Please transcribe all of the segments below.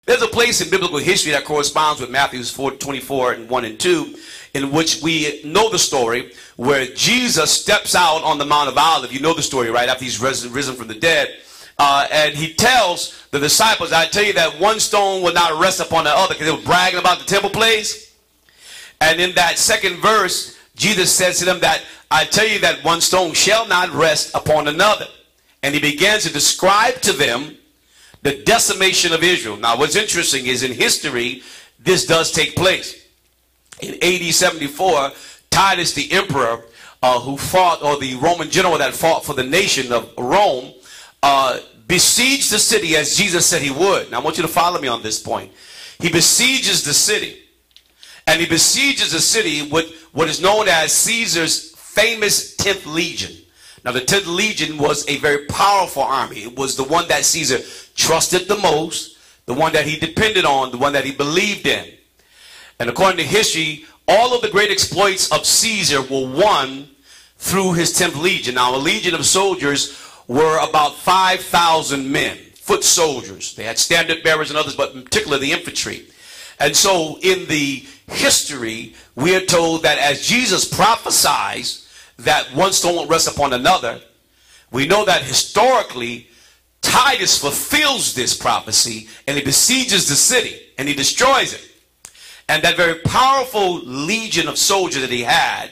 There's a place in biblical history that corresponds with Matthew 4:24 and 1 and 2, in which we know the story where Jesus steps out on the Mount of Olives. You know the story, right? After he's risen from the dead. And he tells the disciples, I tell you that one stone will not rest upon the other, because they were bragging about the temple place. And in that second verse, Jesus says to them that I tell you that one stone shall not rest upon another. And he begins to describe to them the decimation of Israel. Now, what's interesting is in history, this does take place. In AD 74, Titus the emperor who fought, or the Roman general that fought for the nation of Rome, besieged the city as Jesus said he would. Now, I want you to follow me on this point. He besieges the city. And he besieges the city with what is known as Caesar's famous 10th Legion. Now, the 10th Legion was a very powerful army. It was the one that Caesar trusted the most, the one that he depended on, the one that he believed in. And according to history, all of the great exploits of Caesar were won through his 10th Legion. Now, a legion of soldiers were about 5,000 men, foot soldiers. They had standard bearers and others, but in particular the infantry. And so in the history, we are told that as Jesus prophesies that one stone won't rest upon another, we know that historically Titus fulfills this prophecy, and he besieges the city and he destroys it. And that very powerful legion of soldiers that he had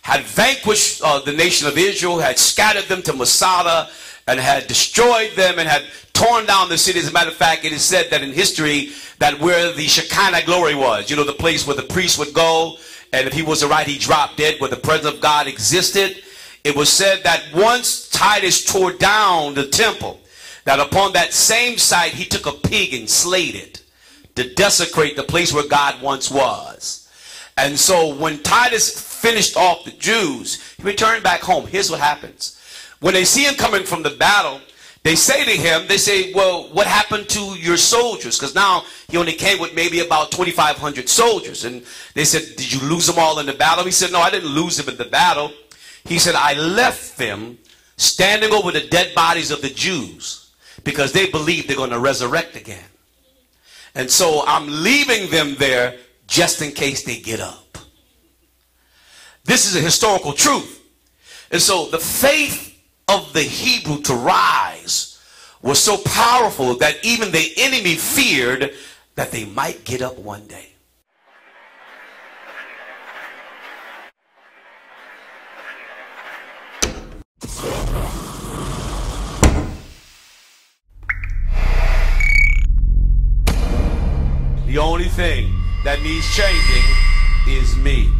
vanquished the nation of Israel, had scattered them to Masada, and had destroyed them, and had torn down the city. As a matter of fact, it is said that in history that where the Shekinah glory was, you know, the place where the priest would go, and if he was right, he dropped dead, where the presence of God existed. It was said that once Titus tore down the temple, that upon that same site he took a pig and slayed it to desecrate the place where God once was. And so when Titus finished off the Jews, he returned back home. Here's what happens. When they see him coming from the battle, they say to him, they say, well, what happened to your soldiers? Because now he only came with maybe about 2,500 soldiers. And they said, did you lose them all in the battle? He said, no, I didn't lose them in the battle. He said, I left them standing over the dead bodies of the Jews because they believe they're going to resurrect again. And so I'm leaving them there just in case they get up. This is a historical truth. And so the faith of the Hebrew to rise was so powerful that even the enemy feared that they might get up one day. The only thing that needs changing is me.